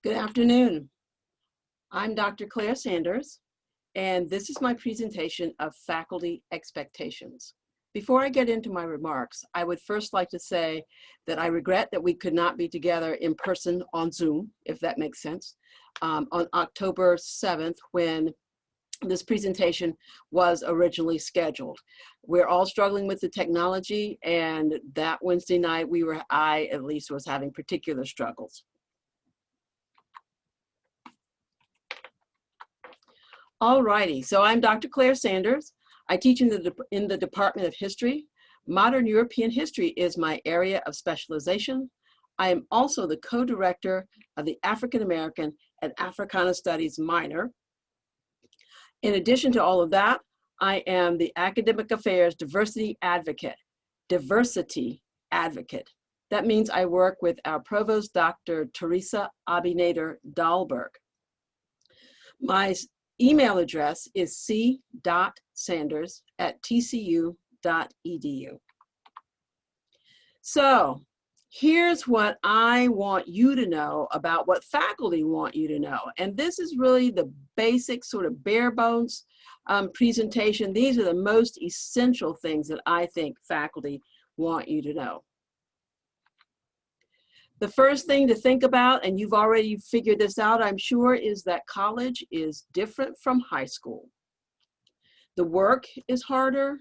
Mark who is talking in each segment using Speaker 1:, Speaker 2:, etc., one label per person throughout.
Speaker 1: Good afternoon. I'm Dr. Claire Sanders, and this is my presentation of faculty expectations. Before I get into my remarks, I would first like to say that I regret that we could not be together in person on Zoom, if that makes sense, on October 7th when this presentation was originally scheduled. We're all struggling with the technology, and that Wednesday night I at least was having particular struggles. Alrighty, so I'm Dr. Claire Sanders. I teach in the Department of History. Modern European history is my area of specialization. I am also the co-director of the African American and Africana Studies minor. In addition to all of that, I am the Academic Affairs Diversity Advocate. That means I work with our Provost, Dr. Teresa Abinader-Dahlberg. My email address is c.sanders@tcu.edu. So here's what I want you to know about what faculty want you to know. And this is really the basic sort of bare bones presentation. These are the most essential things that I think faculty want you to know. The first thing to think about, and you've already figured this out, I'm sure, is that college is different from high school. The work is harder,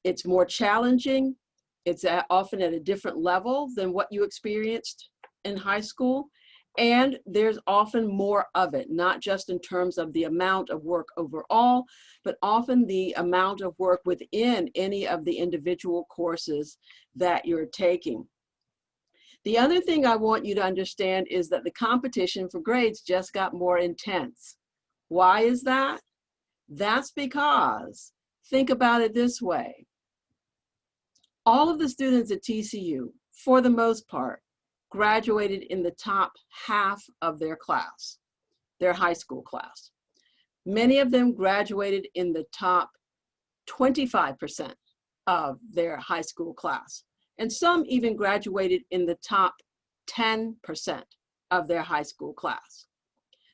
Speaker 1: it's more challenging, it's often at a different level than what you experienced in high school, and there's often more of it, not just in terms of the amount of work overall, but often the amount of work within any of the individual courses that you're taking. The other thing I want you to understand is that the competition for grades just got more intense. Why is that? That's because, think about it this way. All of the students at TCU, for the most part, graduated in the top half of their class, their high school class. Many of them graduated in the top 25% of their high school class. And some even graduated in the top 10% of their high school class.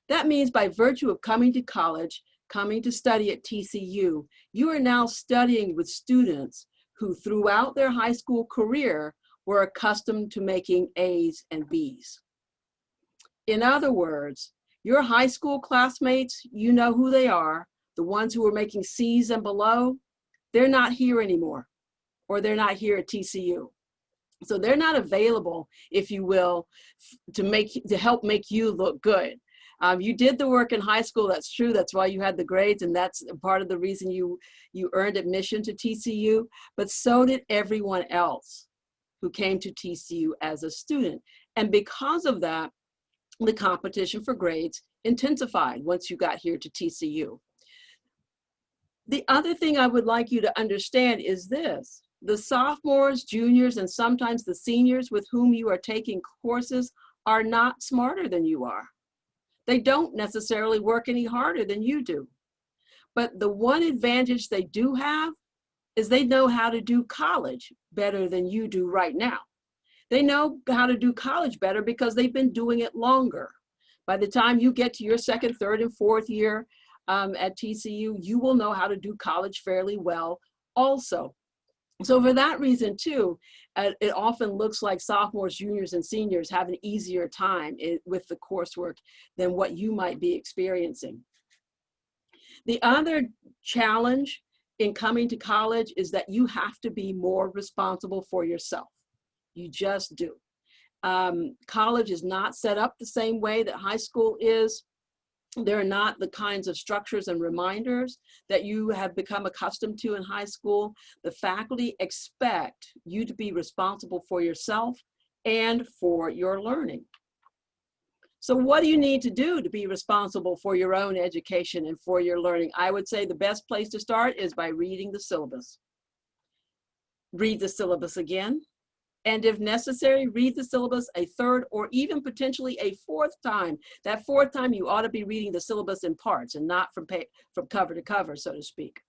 Speaker 1: That means by virtue of coming to college, coming to study at TCU, you are now studying with students who throughout their high school career were accustomed to making A's and B's. In other words, your high school classmates, you know who they are, the ones who were making C's and below, they're not here anymore, or they're not here at TCU. So they're not available, if you will, to help make you look good. You did the work in high school, that's true, that's why you had the grades, and that's part of the reason you earned admission to TCU, but so did everyone else who came to TCU as a student. And because of that, the competition for grades intensified once you got here to TCU. The other thing I would like you to understand is this. The sophomores, juniors, and sometimes the seniors with whom you are taking courses are not smarter than you are. They don't necessarily work any harder than you do. But the one advantage they do have is they know how to do college better than you do right now. They know how to do college better because they've been doing it longer. By the time you get to your second, third, and fourth year at TCU, you will know how to do college fairly well also. So for that reason too, it often looks like sophomores, juniors, and seniors have an easier time with the coursework than what you might be experiencing. The other challenge in coming to college is that you have to be more responsible for yourself. You just do. College is not set up the same way that high school is. There are not the kinds of structures and reminders that you have become accustomed to in high school. The faculty expect you to be responsible for yourself and for your learning. So what do you need to do to be responsible for your own education and for your learning? I would say the best place to start is by reading the syllabus. Read the syllabus again. And if necessary, read the syllabus a third or even potentially a fourth time. That fourth time, you ought to be reading the syllabus in parts and not from cover to cover, so to speak.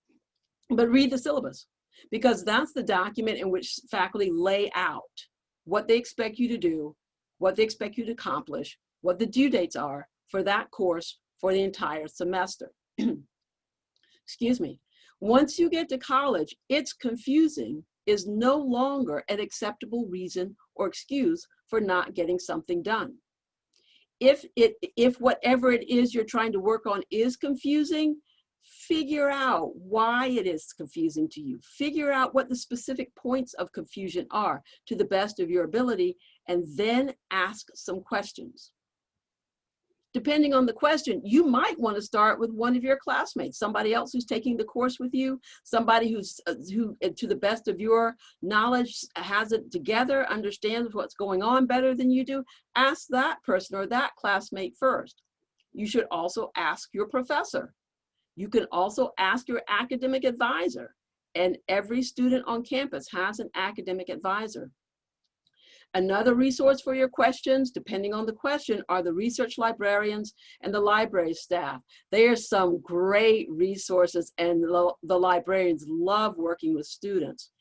Speaker 1: But read the syllabus, because that's the document in which faculty lay out what they expect you to do, what they expect you to accomplish, what the due dates are for that course for the entire semester. Excuse me. Once you get to college, it's confusing is no longer an acceptable reason or excuse for not getting something done. If whatever it is you're trying to work on is confusing, figure out why it is confusing to you. Figure out what the specific points of confusion are to the best of your ability, and then ask some questions. Depending on the question, you might want to start with one of your classmates, somebody else who's taking the course with you, somebody who, to the best of your knowledge, has it together, understands what's going on better than you do. Ask that person or that classmate first. You should also ask your professor. You can also ask your academic advisor, and every student on campus has an academic advisor. Another resource for your questions, depending on the question, are the research librarians and the library staff. They are some great resources, and the librarians love working with students.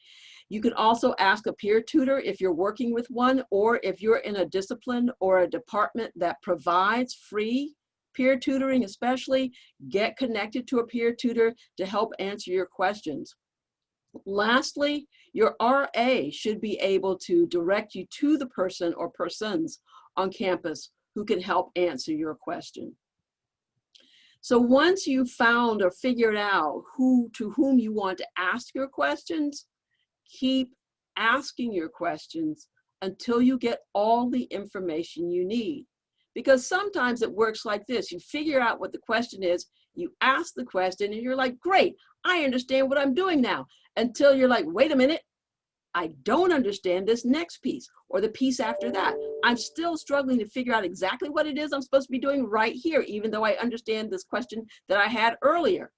Speaker 1: You can also ask a peer tutor if you're working with one, or if you're in a discipline or a department that provides free peer tutoring especially, get connected to a peer tutor to help answer your questions. Lastly, your RA should be able to direct you to the person or persons on campus who can help answer your question. So once you've found or figured out to whom you want to ask your questions, keep asking your questions until you get all the information you need. Because sometimes it works like this. You figure out what the question is, you ask the question, and you're like, great, I understand what I'm doing now. Until you're like, wait a minute, I don't understand this next piece or the piece after that. I'm still struggling to figure out exactly what it is I'm supposed to be doing right here, even though I understand this question that I had earlier.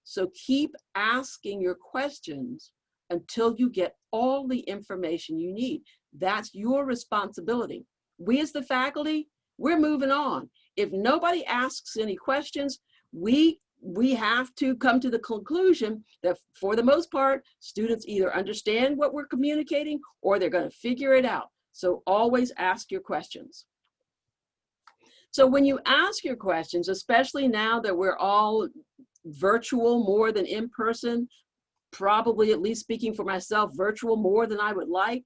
Speaker 1: So keep asking your questions until you get all the information you need. That's your responsibility. We as the faculty, we're moving on. If nobody asks any questions, we have to come to the conclusion that for the most part, students either understand what we're communicating or they're going to figure it out. So always ask your questions. So when you ask your questions, especially now that we're all virtual more than in person, probably, at least speaking for myself, virtual more than I would like,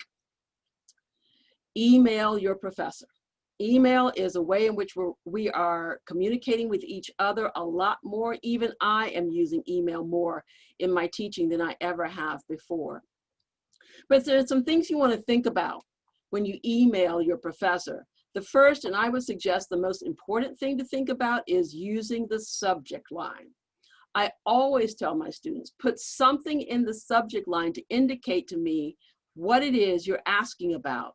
Speaker 1: email your professor. Email is a way in which we are communicating with each other a lot more. Even I am using email more in my teaching than I ever have before. But there are some things you want to think about when you email your professor. The first, and I would suggest the most important thing to think about, is using the subject line. I always tell my students, put something in the subject line to indicate to me what it is you're asking about.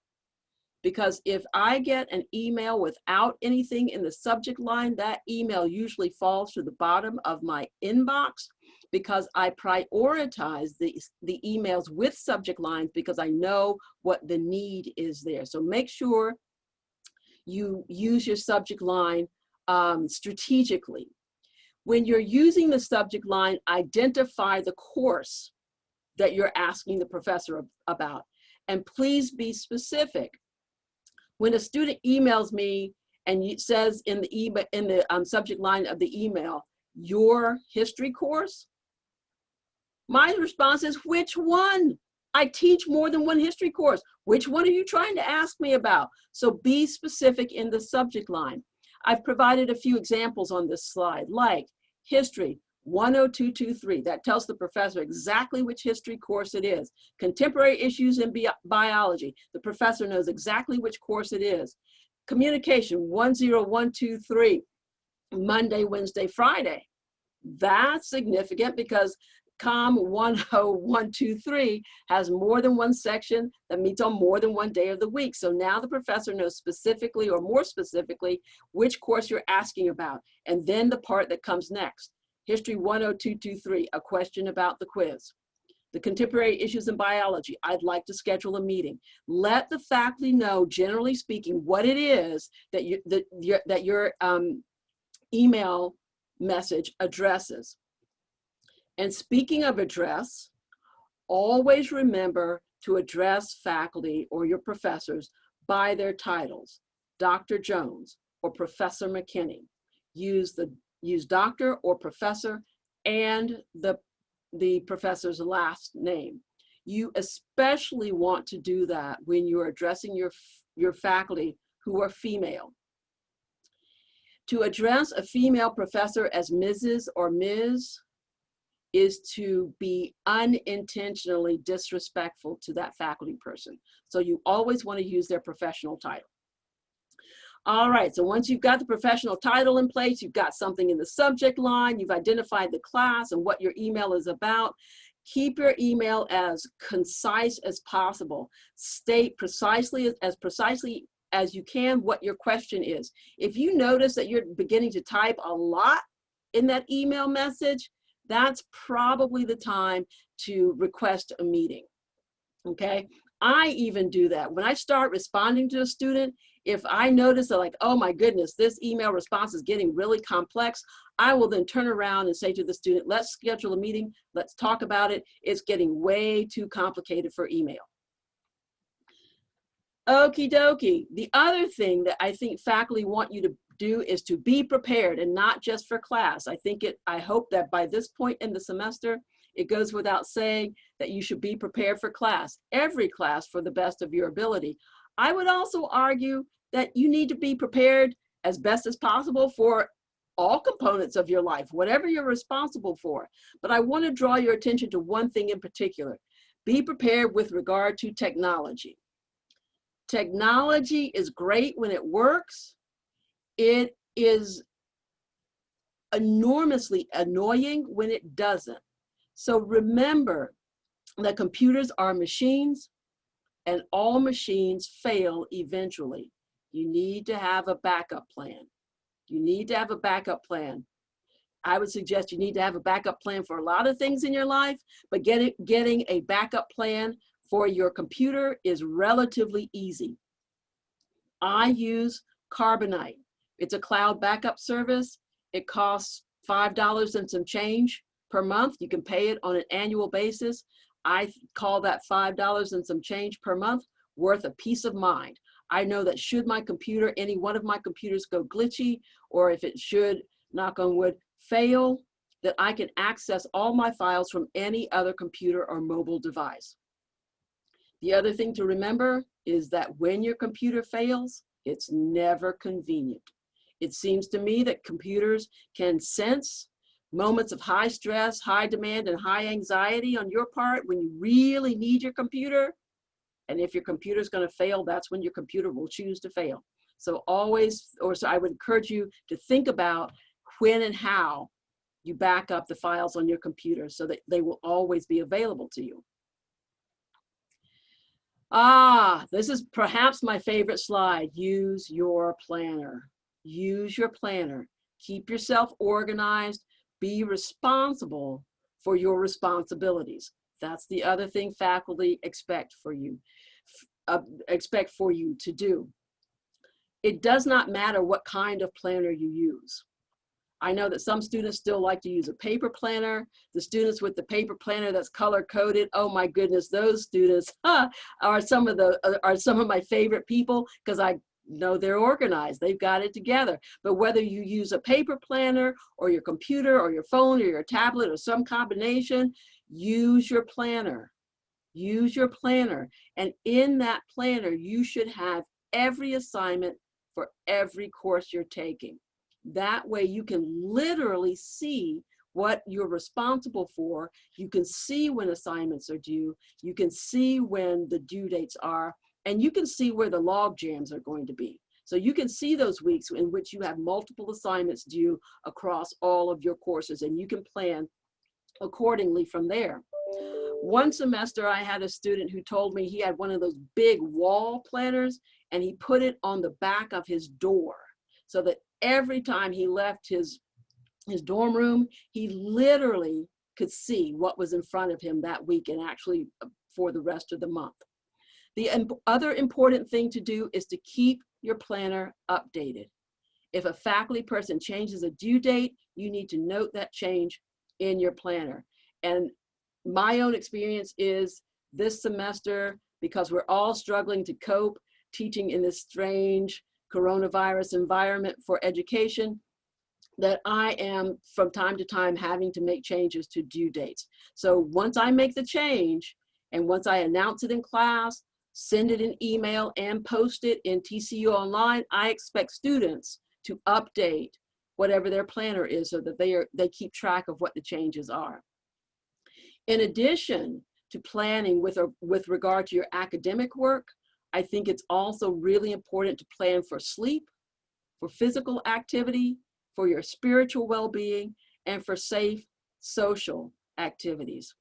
Speaker 1: Because if I get an email without anything in the subject line, that email usually falls to the bottom of my inbox, because I prioritize the emails with subject lines because I know what the need is there. So make sure you use your subject line strategically. When you're using the subject line, identify the course that you're asking the professor about, and please be specific. When a student emails me and it says in the subject line of the email, your history course, my response is, which one? I teach more than one history course. Which one are you trying to ask me about? So be specific in the subject line. I've provided a few examples on this slide, like history 10223. That tells the professor exactly which history course it is. Contemporary issues in biology. The professor knows exactly which course it is. Communication 10123. Monday, Wednesday, Friday. That's significant because COM 10123 has more than one section that meets on more than one day of the week. So now the professor knows specifically, or more specifically, which course you're asking about, and then the part that comes next. History 10223, a question about the quiz. The contemporary issues in biology, I'd like to schedule a meeting. Let the faculty know, generally speaking, what it is that your email message addresses. And speaking of address, always remember to address faculty or your professors by their titles. Dr. Jones, or Professor McKinney. Use doctor or professor and the professor's last name. You especially want to do that when you're addressing your faculty who are female. To address a female professor as Mrs. or Ms. is to be unintentionally disrespectful to that faculty person. So you always want to use their professional title. All right, so once you've got the professional title in place, you've got something in the subject line, you've identified the class and what your email is about, keep your email as concise as possible. State precisely as you can what your question is. If you notice that you're beginning to type a lot in that email message, that's probably the time to request a meeting, okay? I even do that. When I start responding to a student, if I notice that like, oh my goodness, this email response is getting really complex, I will then turn around and say to the student, let's schedule a meeting, let's talk about it. It's getting way too complicated for email. Okie dokie. The other thing that I think faculty want you to do is to be prepared, and not just for class. I hope that by this point in the semester, it goes without saying that you should be prepared for class, every class, for the best of your ability. I would also argue that you need to be prepared as best as possible for all components of your life, whatever you're responsible for. But I want to draw your attention to one thing in particular. Be prepared with regard to technology. Technology is great when it works. It is enormously annoying when it doesn't. So remember that computers are machines, and all machines fail eventually. You need to have a backup plan. You need to have a backup plan. I would suggest you need to have a backup plan for a lot of things in your life, but getting a backup plan for your computer is relatively easy. I use Carbonite. It's a cloud backup service. It costs $5 and some change per month. You can pay it on an annual basis. I call that $5 and some change per month worth of peace of mind. I know that should my computer, any one of my computers go glitchy, or if it should, knock on wood, fail, that I can access all my files from any other computer or mobile device. The other thing to remember is that when your computer fails, it's never convenient. It seems to me that computers can sense moments of high stress, high demand, and high anxiety on your part when you really need your computer. And if your computer is going to fail, that's when your computer will choose to fail. So I would encourage you to think about when and how you back up the files on your computer so that they will always be available to you. This is perhaps my favorite slide. Use your planner. Use your planner. Keep yourself organized. Be responsible for your responsibilities. That's the other thing faculty expect for you to do. It does not matter what kind of planner you use. I know that some students still like to use a paper planner. The students with the paper planner that's color-coded, oh my goodness, those students are some of my favorite people, because I know they're organized, they've got it together. But whether you use a paper planner or your computer or your phone or your tablet or some combination, use your planner. Use your planner. And in that planner, you should have every assignment for every course you're taking. That way you can literally see what you're responsible for. You can see when assignments are due. You can see when the due dates are, and you can see where the log jams are going to be. So you can see those weeks in which you have multiple assignments due across all of your courses, and you can plan accordingly from there. One semester I had a student who told me he had one of those big wall planners, and he put it on the back of his door so that every time he left his dorm room, he literally could see what was in front of him that week and actually for the rest of the month. The other important thing to do is to keep your planner updated. If a faculty person changes a due date, you need to note that change in your planner. And my own experience is this semester, because we're all struggling to cope, teaching in this strange coronavirus environment for education, that I am from time to time having to make changes to due dates. So once I make the change and once I announce it in class, send it in email and post it in TCU Online, I expect students to update whatever their planner is so that they keep track of what the changes are. In addition to planning with regard to your academic work, I think it's also really important to plan for sleep, for physical activity, for your spiritual well-being, and for safe social activities.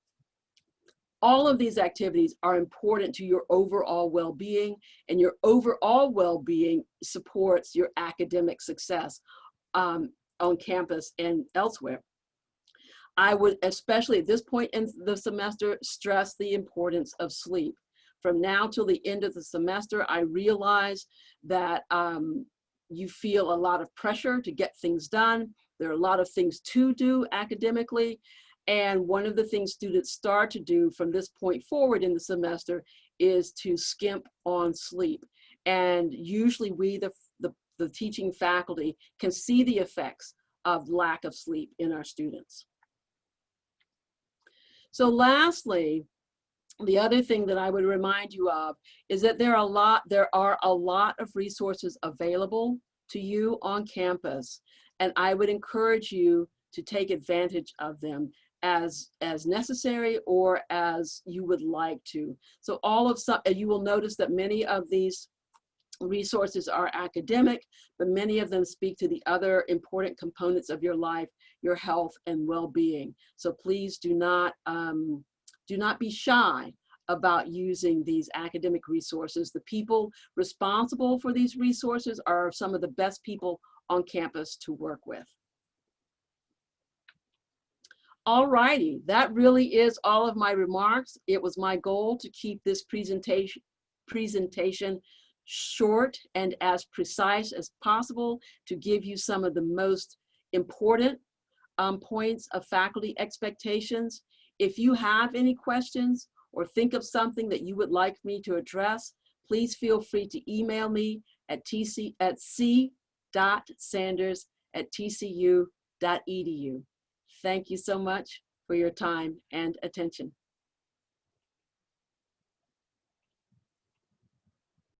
Speaker 1: All of these activities are important to your overall well-being, and your overall well-being supports your academic success on campus and elsewhere. I would, especially at this point in the semester, stress the importance of sleep. From now till the end of the semester, I realize that you feel a lot of pressure to get things done. There are a lot of things to do academically. And one of the things students start to do from this point forward in the semester is to skimp on sleep. And usually we, the teaching faculty, can see the effects of lack of sleep in our students. So lastly, the other thing that I would remind you of is that there are a lot of resources available to you on campus, and I would encourage you to take advantage of them as necessary or as you would like to. So you will notice that many of these resources are academic, but many of them speak to the other important components of your life, your health and well-being. So please do not be shy about using these academic resources. The people responsible for these resources are some of the best people on campus to work with. All righty, that really is all of my remarks. It was my goal to keep this presentation short and as precise as possible to give you some of the most important points of faculty expectations. If you have any questions or think of something that you would like me to address, please feel free to email me at c.sanders@tcu.edu. Thank you so much for your time and attention.